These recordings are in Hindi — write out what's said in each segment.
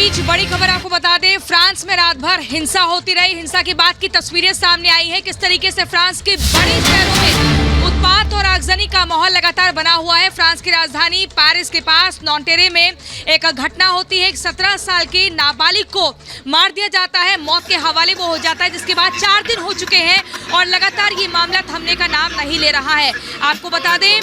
बीच बड़ी खबर आपको बता दें, फ्रांस में रात भर हिंसा होती रही। हिंसा के बाद की तस्वीरें सामने आई है। किस तरीके से फ्रांस के बड़े शहरों में उत्पात और आगजनी का माहौल लगातार बना हुआ है। फ्रांस की राजधानी पेरिस के पास नॉन्टेरे में एक घटना होती है। 17 साल की नाबालिग को मार दिया जाता है, मौत के हवाले वो हो जाता है, जिसके बाद 4 दिन हो चुके हैं और लगातार ये मामला थमने का नाम नहीं ले रहा है। आपको बता दें,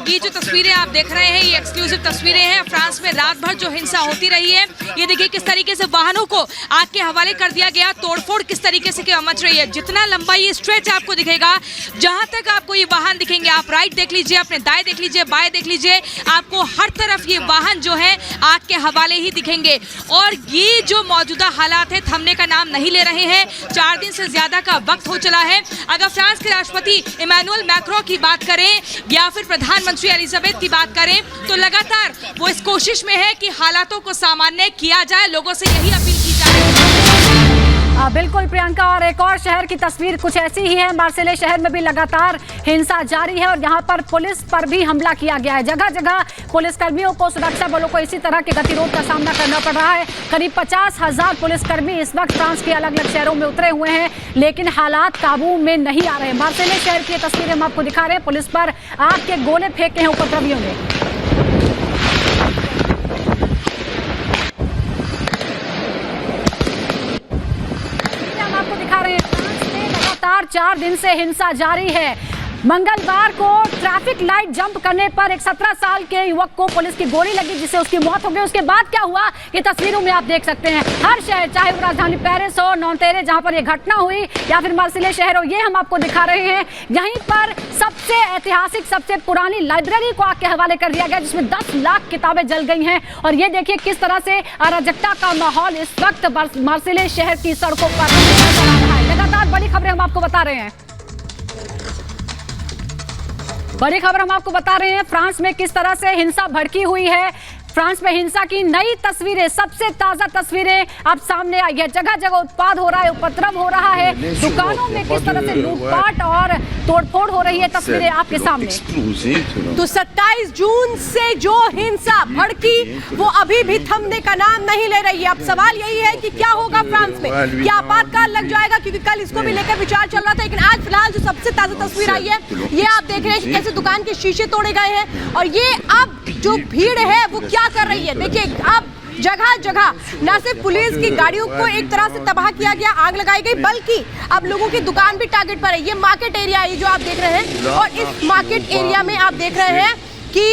ये जो तस्वीरें आप देख रहे हैं, ये एक्सक्लूसिव तस्वीरें हैं। फ्रांस में रात भर जो हिंसा होती रही है, ये देखिए किस तरीके से वाहनों को आग के हवाले कर दिया गया, तोड़फोड़ किस तरीके से मच रही है। जितना लंबा ये स्ट्रेच आपको दिखेगा, जहां तक आपको ये वाहन दिखेंगे, आप राइट देख लीजिए, अपने दाएं देख लीजिए, बाएं देख लीजिए, आपको हर तरफ ये वाहन जो है आग के हवाले ही दिखेंगे। और ये जो मौजूदा हालात है, थमने का नाम नहीं ले रहे हैं। 4 दिन से ज्यादा का वक्त हो चला है। अगर फ्रांस के राष्ट्रपति इमैनुअल मैक्रों की बात करें या फिर प्रधानमंत्री एलिजाबेथ की बात करें, तो लगातार वो इस कोशिश में है कि हालातों को सामान्य किया जाए। लोगों से यही अपील की जा रही है। बिल्कुल प्रियंका, और एक और शहर की तस्वीर कुछ ऐसी ही है। मार्सेले शहर में भी लगातार हिंसा जारी है और यहाँ पर पुलिस पर भी हमला किया गया है। जगह जगह पुलिसकर्मियों को, सुरक्षा बलों को इसी तरह के गतिरोध का सामना करना पड़ रहा है। करीब 50,000 पुलिसकर्मी इस वक्त फ्रांस के अलग अलग शहरों में उतरे हुए हैं, लेकिन हालात काबू में नहीं आ रहे। मार्सेले शहर की तस्वीरें हम आपको दिखा रहे हैं। पुलिस पर आग के गोले फेंके हैं उपद्रवियों ने। लगातार 4 दिन से हिंसा जारी है। मंगलवार को ट्रैफिक लाइट जंप करने पर एक 17 साल के युवक को पुलिस की गोली लगी, जिससे उसकी मौत हो गई। उसके बाद क्या हुआ, ये तस्वीरों में आप देख सकते हैं। हर शहर, चाहे वो राजधानी पेरिस हो, नॉन्टेरे जहां पर ये घटना हुई, या फिर मार्सेले शहर हो, ये हम आपको दिखा रहे हैं। यहीं पर सबसे ऐतिहासिक, सबसे पुरानी लाइब्रेरी को आग के हवाले कर दिया गया, जिसमें 10 लाख किताबें जल गई हैं। और ये देखिए किस तरह से अराजकता का माहौल इस वक्त मार्सेले शहर की सड़कों पर नजर आ रहा है। लगातार बड़ी खबरें हम आपको बता रहे हैं। बड़ी खबर हम आपको बता रहे हैं, फ्रांस में किस तरह से हिंसा भड़की हुई है। फ्रांस में हिंसा की नई तस्वीरें, सबसे ताजा तस्वीरें अब सामने आई है। जगह जगह उत्पात हो रहा है, उपद्रव हो रहा है, दुकानों में किस तरह से लूटपाट और तोड़फोड़ हो रही है, तस्वीरें आपके सामने। तो 27 जून से जो हिंसा भड़की, वो अभी भी थमने का नाम नहीं ले रही है। अब सवाल यही है कि क्या होगा फ्रांस में, क्या आपातकाल लग जाएगा, क्योंकि कल इसको भी लेकर विचार चल रहा था। लेकिन आज फिलहाल जो सबसे ताजा तस्वीर आई है, ये आप देख रहे हैं कि कैसे दुकान के शीशे तोड़े गए हैं। और ये अब जो भीड़ है वो क्या कर रही है, देखिए अब जगह जगह न सिर्फ पुलिस की गाड़ियों को एक तरह से तबाह किया गया, आग लगाई गई, बल्कि अब लोगों की दुकान भी टारगेट पर है। ये मार्केट एरिया है जो आप देख रहे हैं, और इस मार्केट एरिया में आप देख रहे हैं कि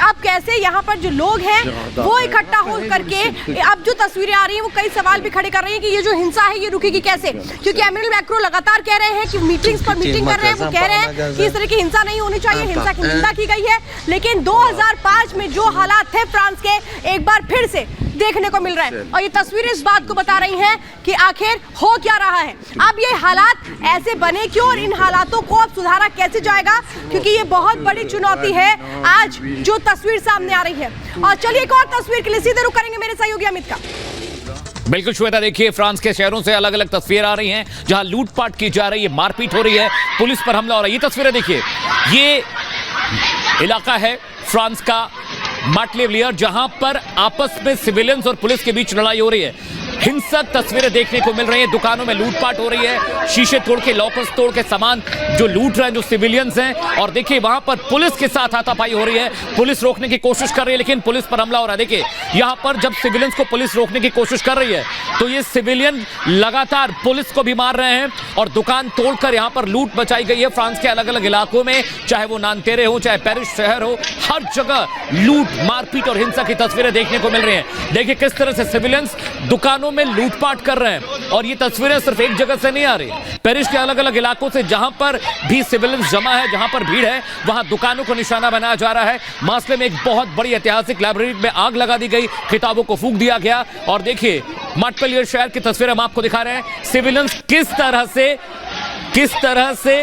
अब कैसे यहाँ पर जो लोग हैं वो इकट्ठा हो करके, अब जो तस्वीरें आ रही हैं वो कई सवाल भी खड़े कर रही हैं कि ये जो हिंसा है ये रुकेगी कैसे। क्योंकि इमैनुअल मैक्रों लगातार कह रहे हैं कि मीटिंग्स पर मीटिंग कर रहे हैं, वो कह रहे हैं कि इस तरह की हिंसा नहीं होनी चाहिए, हिंसा की निंदा की गई है। लेकिन 2005 में जो हालात थे फ्रांस के, एक बार फिर से देखने को मिल रहा है। और ये तस्वीरें इस बात को बता रही हैं कि आखिर हो क्या रहा है। अब ये हालात ऐसे बने क्यों और इन हालातों को अब सुधारा कैसे जाएगा, क्योंकि ये बहुत बड़ी चुनौती है आज जो तस्वीर सामने आ रही है। और चलिए एक और तस्वीर के लिए सीधे रुक करेंगे मेरे सहयोगी अमित का। बिल्कुल श्वेता, देखिए फ्रांस के शहरों से अलग अलग तस्वीरें आ रही हैं, जहां लूटपाट की जा रही है, मारपीट हो रही है, पुलिस पर हमला हो रहा है। ये तस्वीरें देखिए, ये इलाका है फ्रांस का मार्टेलियर, जहां पर आपस में सिविलियंस और पुलिस के बीच लड़ाई हो रही है। हिंसक तस्वीरें देखने को मिल रही हैं। दुकानों में लूटपाट हो रही है, शीशे तोड़ के, लॉकर्स तोड़ के सामान जो लूट रहे हैं जो सिविलियंस हैं। और देखिए वहां पर पुलिस के साथ हाथापाई हो रही है, पुलिस रोकने की कोशिश कर रही है, लेकिन पुलिस पर हमला हो रहा है। देखिए यहां पर जब सिविलियंस को पुलिस रोकने की कोशिश कर रही है, तो ये सिविलियन लगातार पुलिस को भी मार रहे हैं और दुकान तोड़कर यहां पर लूट मचाई गई है। फ्रांस के अलग अलग इलाकों में, चाहे वो नॉन्टेरे हो, चाहे पेरिस शहर हो, हर जगह लूट, मारपीट और हिंसा की तस्वीरें देखने को मिल रही हैं। देखिए किस तरह से सिविलियंस दुकानों में लूटपाट कर रहे हैं। और ये तस्वीरें सिर्फ एक जगह से नहीं आ रही, पेरिस के अलग अलग इलाकों से, जहां पर भी सिविलियंस जमा है, जहां पर भीड़ है, वहां दुकानों को निशाना बनाया जा रहा है। मार्सेले में एक बहुत बड़ी ऐतिहासिक लाइब्रेरी में आग लगा दी गई, किताबों को फूंक दिया गया। और देखिए मार्टेलियर शहर की तस्वीरें हम आपको दिखा रहे हैं। सिविलियंस किस तरह से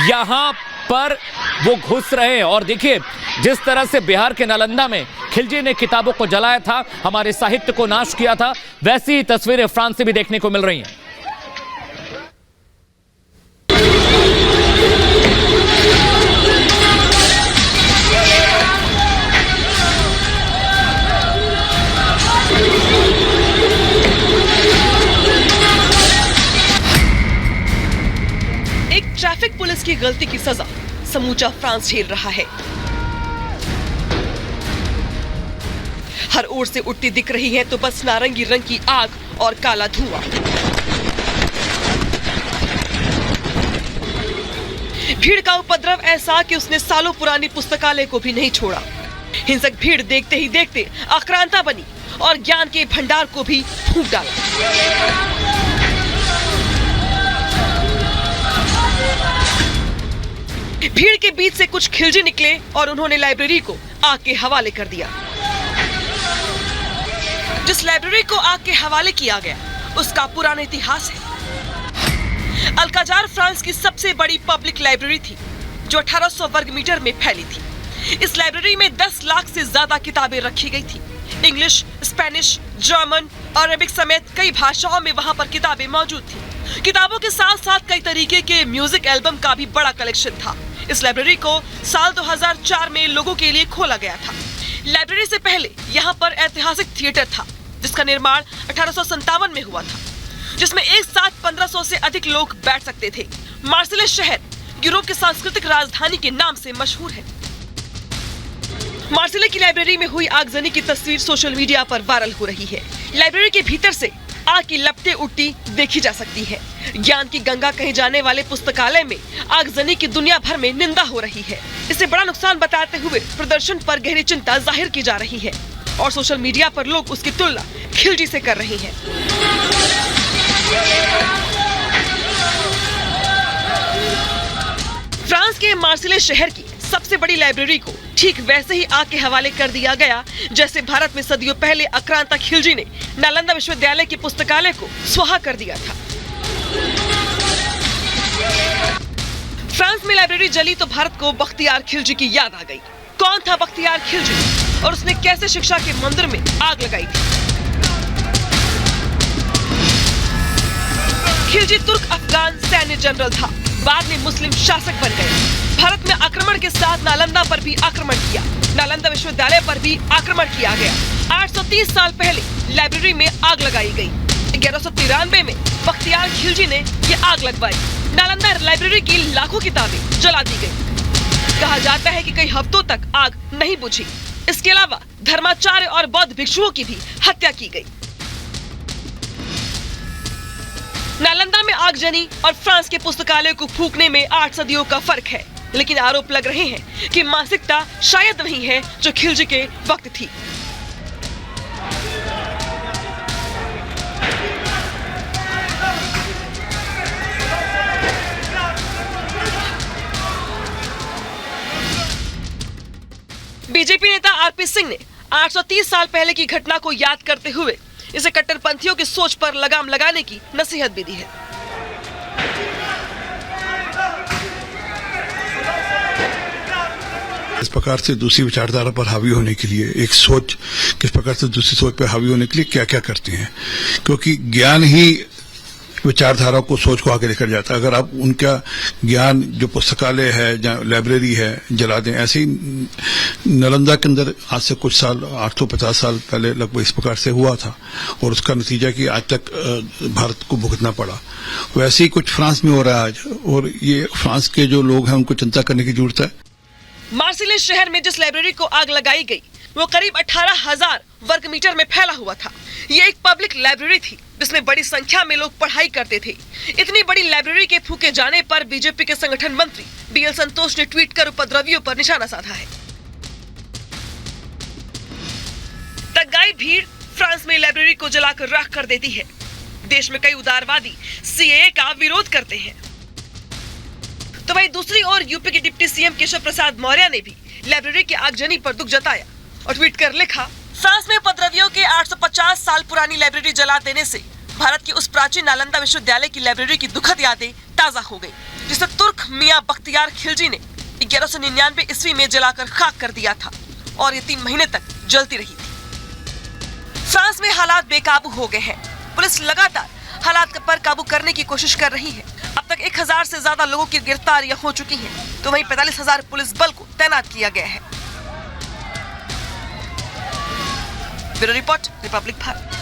यहां पर वो घुस रहे हैं। और देखिए जिस तरह से बिहार के नालंदा में खिलजी ने किताबों को जलाया था, हमारे साहित्य को नाश किया था, वैसी ही तस्वीरें फ्रांस से भी देखने को मिल रही हैं। फ्रांस की गलती की सजा समूचा फ्रांस झेल रहा है। हर ओर से उठती दिख रही है तो बस नारंगी रंग की आग और काला धुआं। भीड़ का उपद्रव ऐसा कि उसने सालों पुरानी पुस्तकालय को भी नहीं छोड़ा। हिंसक भीड़ देखते ही देखते आक्रांता बनी और ज्ञान के भंडार को भी फूंक डाला। भीड़ के बीच से कुछ खिलजी निकले और उन्होंने लाइब्रेरी को आग के हवाले कर दिया। जिस लाइब्रेरी को आग के हवाले किया गया उसका पुराना इतिहास है। अल्काजार फ्रांस की सबसे बड़ी पब्लिक लाइब्रेरी थी जो 1800 वर्ग मीटर में फैली थी। इस लाइब्रेरी में 10 लाख से ज्यादा किताबें रखी गई थी। इंग्लिश, स्पेनिश, जर्मन और अरबिक समेत कई भाषाओं में वहां पर किताबें मौजूद थी। किताबों के साथ साथ कई तरीके के म्यूजिक एल्बम का भी बड़ा कलेक्शन था। इस लाइब्रेरी को साल 2004 में लोगों के लिए खोला गया था। लाइब्रेरी से पहले यहाँ पर ऐतिहासिक थिएटर था जिसका निर्माण 1857 में हुआ था, जिसमें एक साथ 1500 से अधिक लोग बैठ सकते थे। मार्सिले शहर यूरोप की सांस्कृतिक राजधानी के नाम से मशहूर है। मार्सिले की लाइब्रेरी में हुई आगजनी की तस्वीर सोशल मीडिया पर वायरल हो रही है। लाइब्रेरी के भीतर से आग की लपटें उठती देखी जा सकती है। ज्ञान की गंगा कहे जाने वाले पुस्तकालय में आगजनी की दुनिया भर में निंदा हो रही है। इसे बड़ा नुकसान बताते हुए प्रदर्शन पर गहरी चिंता जाहिर की जा रही है और सोशल मीडिया पर लोग उसकी तुलना खिलजी से कर रहे हैं। फ्रांस के मार्सिले शहर की सबसे बड़ी लाइब्रेरी को ठीक वैसे ही आग के हवाले कर दिया गया जैसे भारत में सदियों पहले आक्रांता खिलजी ने नालंदा विश्वविद्यालय के पुस्तकालय को स्वाहा कर दिया था। फ्रांस में लाइब्रेरी जली तो भारत को बख्तियार खिलजी की याद आ गई। कौन था बख्तियार खिलजी और उसने कैसे शिक्षा के मंदिर में आग लगाई थी? खिलजी तुर्क अफगान सैन्य जनरल था, बाद में मुस्लिम शासक बन गए। भारत में आक्रमण के साथ नालंदा पर भी आक्रमण किया। नालंदा विश्वविद्यालय पर भी आक्रमण किया गया। 830 साल पहले लाइब्रेरी में आग लगाई गई। 1193 में बख्तियार खिलजी ने ये आग लगवाई। नालंदा लाइब्रेरी की लाखों किताबें जला दी गई। कहा जाता है कि कई हफ्तों तक आग नहीं बुझी। इसके अलावा धर्माचार्य और बौद्ध भिक्षुओं की भी हत्या की गई। नालंदा में आगजनी और फ्रांस के पुस्तकालय को फूंकने में 8 सदियों का फर्क है, लेकिन आरोप लग रहे हैं कि मानसिकता शायद वही है जो खिलजी के वक्त थी। बीजेपी नेता आरपी सिंह ने 830 साल पहले की घटना को याद करते हुए इसे कट्टरपंथियों की सोच पर लगाम लगाने की नसीहत भी दी है। इस प्रकार से दूसरी विचारधारा पर हावी होने के लिए एक सोच किस प्रकार से दूसरी सोच पर हावी होने के लिए क्या क्या करते हैं, क्योंकि ज्ञान ही विचारधारा को सोच को आगे लेकर जाता है। अगर आप उनका ज्ञान जो पुस्तकालय है जहाँ लाइब्रेरी है जला दें, ऐसे ही नालंदा के अंदर आज से कुछ साल 850 साल पहले लगभग इस प्रकार से हुआ था और उसका नतीजा कि आज तक भारत को भुगतना पड़ा। वैसे ही कुछ फ्रांस में हो रहा है आज, और ये फ्रांस के जो लोग हैं उनको चिंता करने की जरूरत है। मार्सिले शहर में जिस लाइब्रेरी को आग लगाई गई वो करीब 18,000 वर्ग मीटर में फैला हुआ था। ये एक पब्लिक लाइब्रेरी थी जिसमें बड़ी संख्या में लोग पढ़ाई करते थे। इतनी बड़ी लाइब्रेरी के फूके जाने पर बीजेपी के संगठन मंत्री बीएल संतोष ने ट्वीट कर उपद्रवियों पर निशाना साधा है। तगाई भीड़ फ्रांस में लाइब्रेरी को जलाकर राख कर देती है। देश में कई उदारवादी सीएए का विरोध करते हैं। तो वहीं दूसरी ओर यूपी के डिप्टी सीएम केशव प्रसाद मौर्य ने भी लाइब्रेरी की आगजनी पर दुख जताया और ट्वीट कर लिखा, फ्रांस में उपद्रवियों के 850 साल पुरानी लाइब्रेरी जला देने से भारत की उस प्राचीन नालंदा विश्वविद्यालय की लाइब्रेरी की दुखद यादें ताजा हो गई, जिसे तुर्क मियां बख्तियार खिलजी ने 1199 ईस्वी में जलाकर खाक कर दिया था और ये 3 महीने तक जलती रही थी। फ्रांस में हालात बेकाबू हो गए हैं। पुलिस लगातार हालात पर काबू करने की कोशिश कर रही है। अब तक 1000 से ज्यादा लोगों की गिरफ्तारियां हो चुकी हैं, तो वहीं 45,000 पुलिस बल को तैनात किया गया है। Bureau report, Republic Bharat.